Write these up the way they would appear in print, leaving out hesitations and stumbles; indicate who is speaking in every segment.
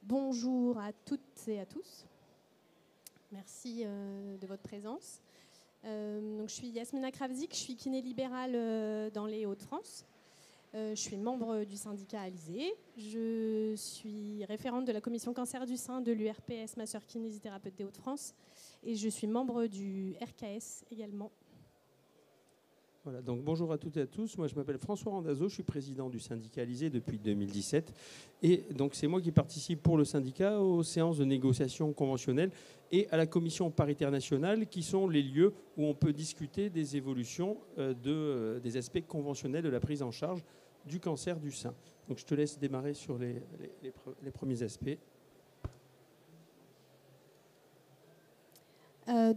Speaker 1: Bonjour à toutes et à tous. Merci de votre présence. Donc, je suis Yasmina Kravzik, je suis kiné libérale dans les Hauts-de-France. Je suis membre du syndicat Alizé. Je suis référente de la commission cancer du sein de l'URPS, masseur kinésithérapeute des Hauts-de-France. Et je suis membre du RKS également.
Speaker 2: Voilà, donc bonjour à toutes et à tous. Moi, je m'appelle François Randazzo, je suis président du syndicat Alizé depuis 2017. Et donc, c'est moi qui participe pour le syndicat aux séances de négociation conventionnelle et à la commission paritaire nationale, qui sont les lieux où on peut discuter des évolutions des aspects conventionnels de la prise en charge du cancer du sein. Donc, je te laisse démarrer sur les premiers aspects.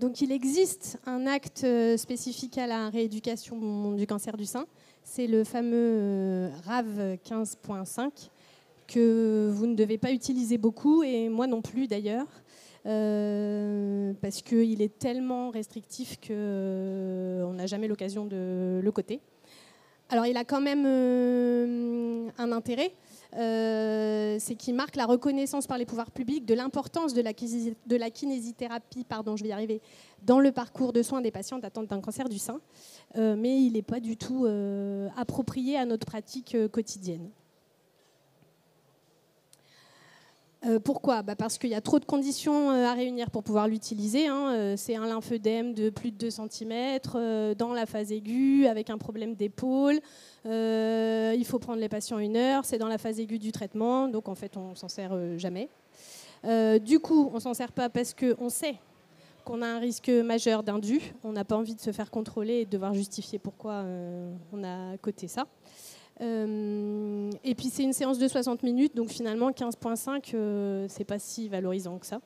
Speaker 1: Donc il existe un acte spécifique à la rééducation du cancer du sein. C'est le fameux RAV 15.5 que vous ne devez pas utiliser beaucoup, et moi non plus d'ailleurs, parce qu'il est tellement restrictif qu'on n'a jamais l'occasion de le coter. Alors il a quand même un intérêt. C'est qu'il marque la reconnaissance par les pouvoirs publics de l'importance de la kinésithérapie dans le parcours de soins des patients atteints d'un cancer du sein, mais il n'est pas du tout approprié à notre pratique quotidienne. Pourquoi ? Parce qu'il y a trop de conditions à réunir pour pouvoir l'utiliser. C'est un lymphœdème de plus de 2 cm dans la phase aiguë avec un problème d'épaule. Il faut prendre les patients 1 heure. C'est dans la phase aiguë du traitement. Donc en fait, on ne s'en sert jamais. Du coup, on ne s'en sert pas parce qu'on sait qu'on a un risque majeur d'indu. On n'a pas envie de se faire contrôler et de devoir justifier pourquoi on a coté ça. Et puis c'est une séance de 60 minutes, donc finalement 15.5, c'est pas si valorisant que ça.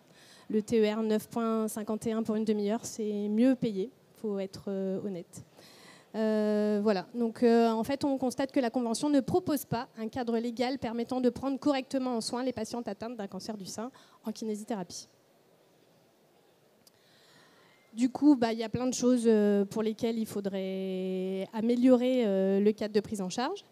Speaker 1: Le TER 9.51 pour une demi-heure, c'est mieux payé, il faut être honnête. Voilà, donc en fait on constate que la Convention ne propose pas un cadre légal permettant de prendre correctement en soin les patientes atteintes d'un cancer du sein en kinésithérapie. Du coup, il y a plein de choses pour lesquelles il faudrait améliorer le cadre de prise en charge.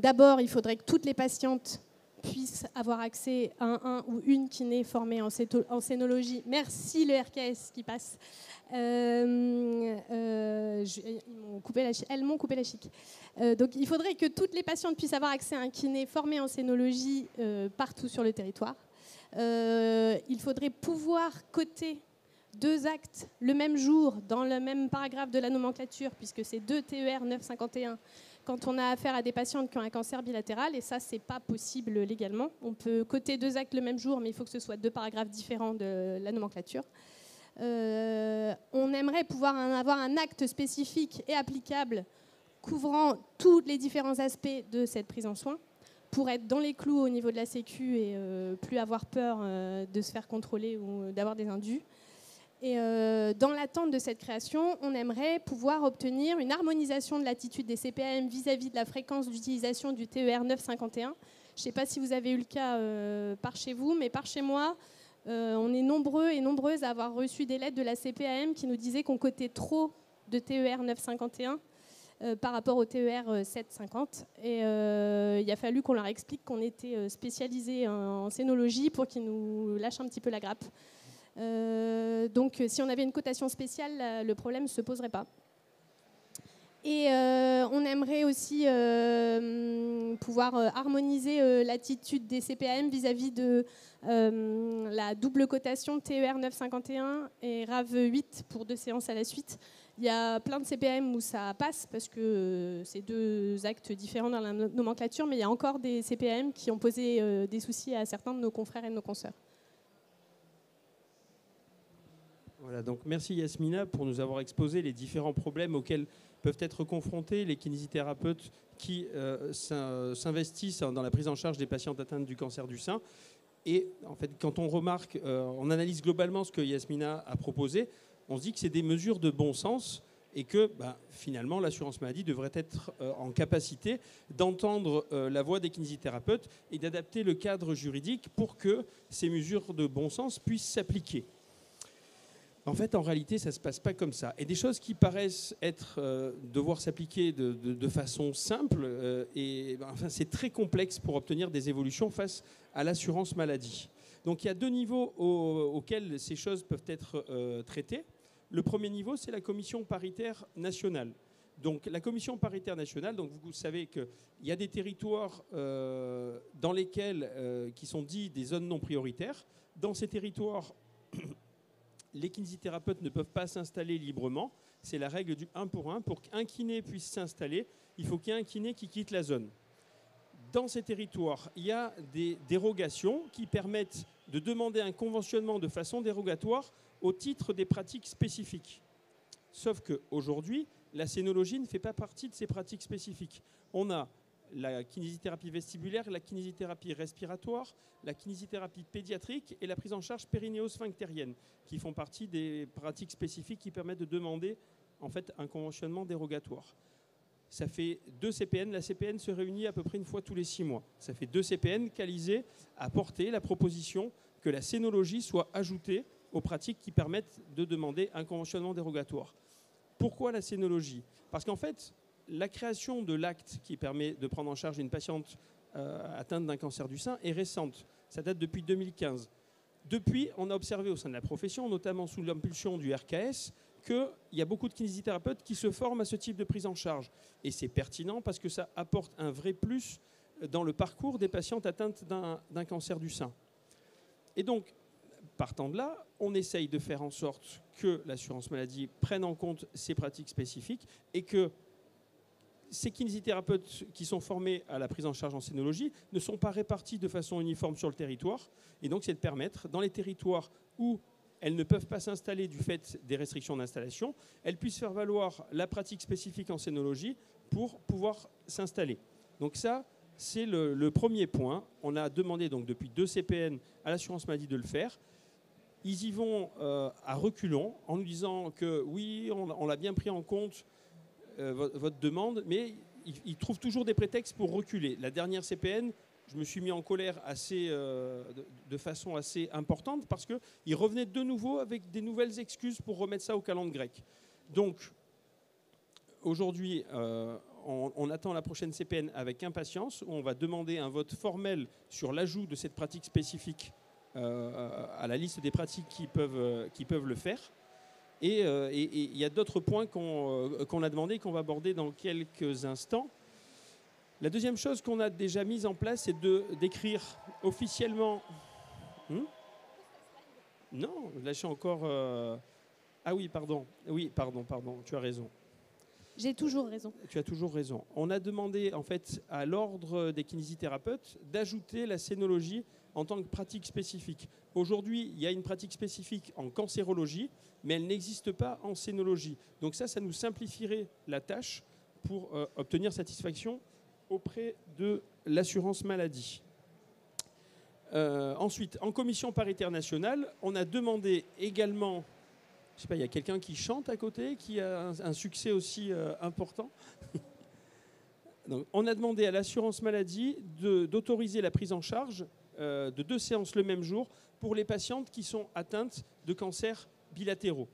Speaker 1: D'abord, il faudrait que toutes les patientes puissent avoir accès à un ou une kiné formée en scénologie. Merci le RKS qui passe. Elles m'ont coupé la chic. Donc il faudrait que toutes les patientes puissent avoir accès à un kiné formé en scénologie partout sur le territoire. Il faudrait pouvoir coter 2 actes le même jour dans le même paragraphe de la nomenclature, puisque c'est 2 TER 951 quand on a affaire à des patientes qui ont un cancer bilatéral, et ça c'est pas possible légalement. On peut coter 2 actes le même jour, mais il faut que ce soit 2 paragraphes différents de la nomenclature. On aimerait pouvoir avoir un acte spécifique et applicable couvrant tous les différents aspects de cette prise en soin, pour être dans les clous au niveau de la Sécu et plus avoir peur de se faire contrôler ou d'avoir des indus. Et dans l'attente de cette création, on aimerait pouvoir obtenir une harmonisation de l'attitude des CPAM vis-à-vis de la fréquence d'utilisation du TER 951. Je ne sais pas si vous avez eu le cas par chez vous, mais par chez moi, on est nombreux et nombreuses à avoir reçu des lettres de la CPAM qui nous disaient qu'on cotait trop de TER 951 par rapport au TER 750. Et il a fallu qu'on leur explique qu'on était spécialisé en scénologie pour qu'ils nous lâchent un petit peu la grappe. Donc si on avait une cotation spéciale, le problème ne se poserait pas. Et on aimerait aussi pouvoir harmoniser l'attitude des CPAM vis-à-vis de la double cotation TER 951 et RAV 8 pour 2 séances à la suite. Il y a plein de CPAM où ça passe parce que c'est 2 actes différents dans la nomenclature, mais il y a encore des CPAM qui ont posé des soucis à certains de nos confrères et de nos consoeurs.
Speaker 2: Voilà, donc merci Yasmina pour nous avoir exposé les différents problèmes auxquels peuvent être confrontés les kinésithérapeutes qui s'investissent dans la prise en charge des patientes atteintes du cancer du sein. Et en fait, quand on remarque, on analyse globalement ce que Yasmina a proposé, on se dit que c'est des mesures de bon sens et que finalement l'assurance maladie devrait être en capacité d'entendre la voix des kinésithérapeutes et d'adapter le cadre juridique pour que ces mesures de bon sens puissent s'appliquer. En fait, en réalité, ça ne se passe pas comme ça. Et des choses qui paraissent devoir s'appliquer de façon simple, c'est très complexe pour obtenir des évolutions face à l'assurance maladie. Donc il y a deux niveaux auxquels ces choses peuvent être traitées. Le premier niveau, c'est la commission paritaire nationale. Donc la commission paritaire nationale, donc vous savez qu'il y a des territoires dans lesquels, qui sont dits des zones non prioritaires. Dans ces territoires, les kinésithérapeutes ne peuvent pas s'installer librement. C'est la règle du 1 pour 1. Pour qu'un kiné puisse s'installer, il faut qu'il y ait un kiné qui quitte la zone. Dans ces territoires, il y a des dérogations qui permettent de demander un conventionnement de façon dérogatoire au titre des pratiques spécifiques. Sauf qu'aujourd'hui, la scénologie ne fait pas partie de ces pratiques spécifiques. On a la kinésithérapie vestibulaire, la kinésithérapie respiratoire, la kinésithérapie pédiatrique et la prise en charge périnéo-sphinctérienne, qui font partie des pratiques spécifiques qui permettent de demander en fait un conventionnement dérogatoire. Ça fait 2 CPN. La CPN se réunit à peu près une fois tous les 6 mois. Ça fait 2 CPN qu'Alizé a porté la proposition que la scénologie soit ajoutée aux pratiques qui permettent de demander un conventionnement dérogatoire. Pourquoi la scénologie? Parce qu'en fait, la création de l'acte qui permet de prendre en charge une patiente atteinte d'un cancer du sein est récente. Ça date depuis 2015. Depuis, on a observé au sein de la profession, notamment sous l'impulsion du RKS, qu'il y a beaucoup de kinésithérapeutes qui se forment à ce type de prise en charge. Et c'est pertinent parce que ça apporte un vrai plus dans le parcours des patientes atteintes d'un cancer du sein. Et donc, partant de là, on essaye de faire en sorte que l'assurance maladie prenne en compte ces pratiques spécifiques et que ces kinésithérapeutes qui sont formés à la prise en charge en scénologie ne sont pas répartis de façon uniforme sur le territoire. Et donc, c'est de permettre, dans les territoires où elles ne peuvent pas s'installer du fait des restrictions d'installation, elles puissent faire valoir la pratique spécifique en scénologie pour pouvoir s'installer. Donc ça, c'est le premier point. On a demandé donc depuis 2 CPN à l'assurance maladie de le faire. Ils y vont à reculons en nous disant que oui, on l'a bien pris en compte, votre demande, mais ils trouvent toujours des prétextes pour reculer. La dernière CPN, je me suis mis en colère de façon assez importante parce qu'ils revenaient de nouveau avec des nouvelles excuses pour remettre ça au calendrier grec. Donc, aujourd'hui, on attend la prochaine CPN avec impatience, où on va demander un vote formel sur l'ajout de cette pratique spécifique à la liste des pratiques qui peuvent le faire. Et il y a d'autres points qu'on a demandé et qu'on va aborder dans quelques instants. La deuxième chose qu'on a déjà mise en place, c'est d'écrire officiellement... Non, là je suis encore... Ah oui, pardon. Oui, pardon, tu as raison.
Speaker 1: J'ai toujours raison.
Speaker 2: Tu as toujours raison. On a demandé en fait à l'ordre des kinésithérapeutes d'ajouter la scénologie en tant que pratique spécifique. Aujourd'hui, il y a une pratique spécifique en cancérologie, mais elle n'existe pas en scénologie. Donc ça nous simplifierait la tâche pour obtenir satisfaction auprès de l'assurance maladie. Ensuite, en commission paritaire nationale, on a demandé également... Je ne sais pas, il y a quelqu'un qui chante à côté, qui a un succès aussi important. Donc, on a demandé à l'assurance maladie d'autoriser la prise en charge de 2 séances le même jour pour les patientes qui sont atteintes de cancers bilatéraux.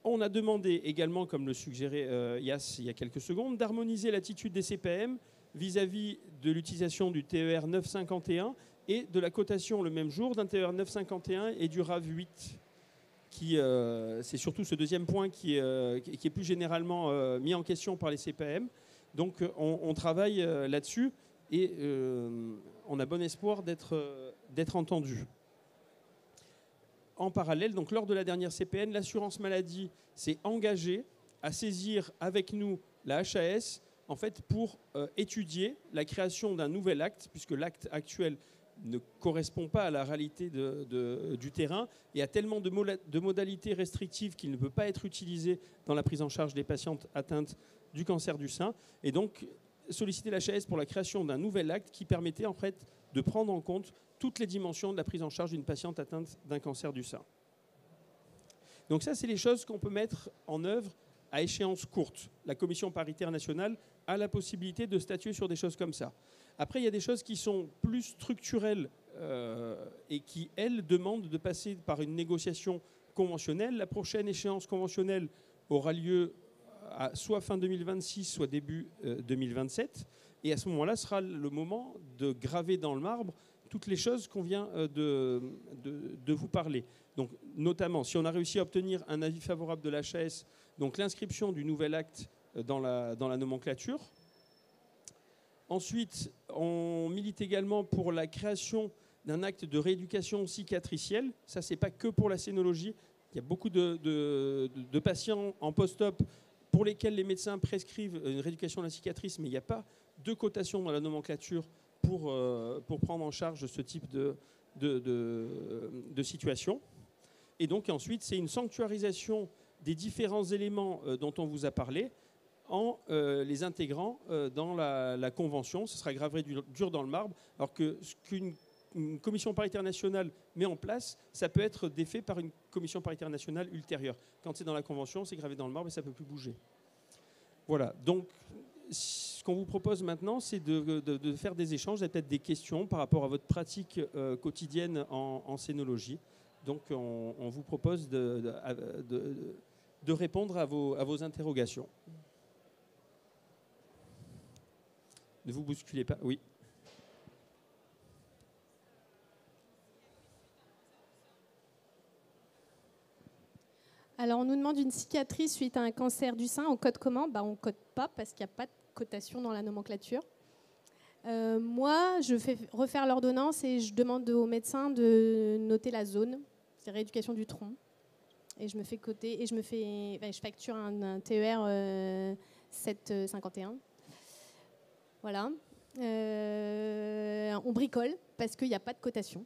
Speaker 2: On a demandé également, comme le suggérait Yass il y a quelques secondes, d'harmoniser l'attitude des CPM vis-à-vis de l'utilisation du TER 951 et de la cotation le même jour d'un TER 951 et du RAV8. C'est surtout ce deuxième point qui est plus généralement mis en question par les CPM. Donc on travaille là-dessus et on a bon espoir d'être entendu. En parallèle, donc lors de la dernière CPN, l'assurance maladie s'est engagée à saisir avec nous la HAS en fait, pour étudier la création d'un nouvel acte, puisque l'acte actuel ne correspond pas à la réalité du terrain et a tellement de modalités restrictives qu'il ne peut pas être utilisé dans la prise en charge des patientes atteintes du cancer du sein. Et donc, solliciter la HAS pour la création d'un nouvel acte qui permettait en fait de prendre en compte toutes les dimensions de la prise en charge d'une patiente atteinte d'un cancer du sein. Donc ça, c'est les choses qu'on peut mettre en œuvre à échéance courte. La commission paritaire nationale a la possibilité de statuer sur des choses comme ça. Après, il y a des choses qui sont plus structurelles et qui, elle, demande de passer par une négociation conventionnelle. La prochaine échéance conventionnelle aura lieu soit fin 2026, soit début 2027. Et à ce moment-là, sera le moment de graver dans le marbre toutes les choses qu'on vient de vous parler. Donc, notamment, si on a réussi à obtenir un avis favorable de l'HAS, donc l'inscription du nouvel acte dans la nomenclature. Ensuite, on milite également pour la création d'un acte de rééducation cicatricielle. Ça, ce n'est pas que pour la scénologie. Il y a beaucoup de patients en post-op pour lesquels les médecins prescrivent une rééducation de la cicatrice, mais il n'y a pas de cotation dans la nomenclature pour prendre en charge ce type de situation. Et donc ensuite, c'est une sanctuarisation des différents éléments dont on vous a parlé en les intégrant dans la convention. Ce sera gravé dur dans le marbre, alors que ce qu'une commission paritaire nationale met en place, ça peut être défait par une commission paritaire nationale ultérieure. Quand c'est dans la convention, c'est gravé dans le marbre et ça ne peut plus bouger. Voilà, donc ce qu'on vous propose maintenant, c'est de faire des échanges, peut-être des questions par rapport à votre pratique quotidienne en scénologie. Donc on vous propose de répondre à vos interrogations. Ne vous bousculez pas, oui.
Speaker 1: Alors, on nous demande une cicatrice suite à un cancer du sein. On code comment ? On ne code pas parce qu'il n'y a pas de cotation dans la nomenclature. Moi, je fais refaire l'ordonnance et je demande au médecin de noter la zone. C'est rééducation du tronc. Et je me fais coter et je facture un TER 751. Voilà. On bricole parce qu'il n'y a pas de cotation.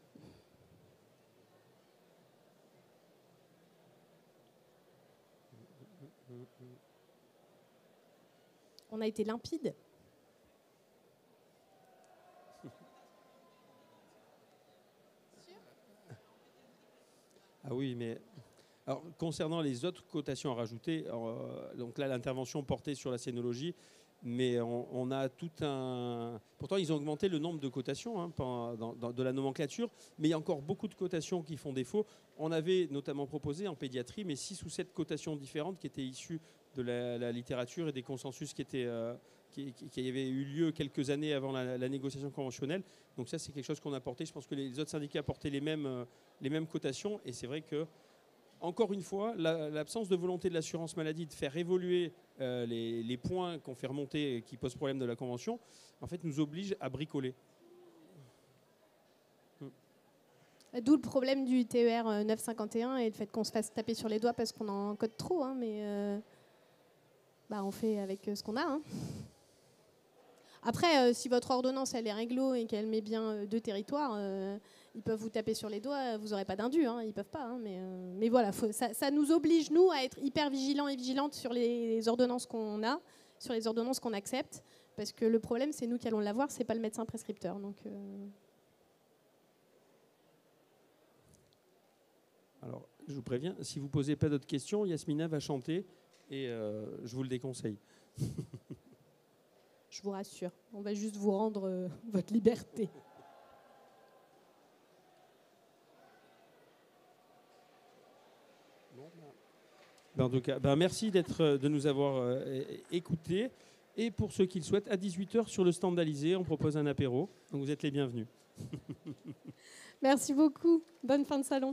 Speaker 1: On a été limpide.
Speaker 2: Ah oui, mais alors, concernant les autres cotations à rajouter, donc là l'intervention portait sur la scénologie, mais on a tout un... Pourtant ils ont augmenté le nombre de cotations de la nomenclature, mais il y a encore beaucoup de cotations qui font défaut. On avait notamment proposé en pédiatrie, mais 6 ou 7 cotations différentes qui étaient issues de la littérature et des consensus qui avaient eu lieu quelques années avant la négociation conventionnelle. Donc ça, c'est quelque chose qu'on a porté. Je pense que les autres syndicats portaient les mêmes cotations. Et c'est vrai que, encore une fois, l'absence de volonté de l'assurance maladie de faire évoluer les points qu'on fait remonter qui posent problème de la convention, en fait, nous oblige à bricoler.
Speaker 1: D'où le problème du TER 951 et le fait qu'on se fasse taper sur les doigts parce qu'on en code trop. Mais on fait avec ce qu'on a. Après, si votre ordonnance elle est réglo et qu'elle met bien 2 territoires, ils peuvent vous taper sur les doigts, vous n'aurez pas d'indu, ils peuvent pas. Mais voilà, ça nous oblige, nous, à être hyper vigilants et vigilantes sur les ordonnances qu'on a, sur les ordonnances qu'on accepte, parce que le problème, c'est nous qui allons l'avoir, c'est pas le médecin prescripteur. Donc,
Speaker 2: Alors, je vous préviens, si vous ne posez pas d'autres questions, Yasmina va chanter et je vous le déconseille.
Speaker 1: Je vous rassure, on va juste vous rendre votre liberté.
Speaker 2: En tout cas, merci de nous avoir écoutés. Et pour ceux qui le souhaitent, à 18h sur le stand d'Alizé, on propose un apéro. Donc vous êtes les bienvenus.
Speaker 1: Merci beaucoup. Bonne fin de salon.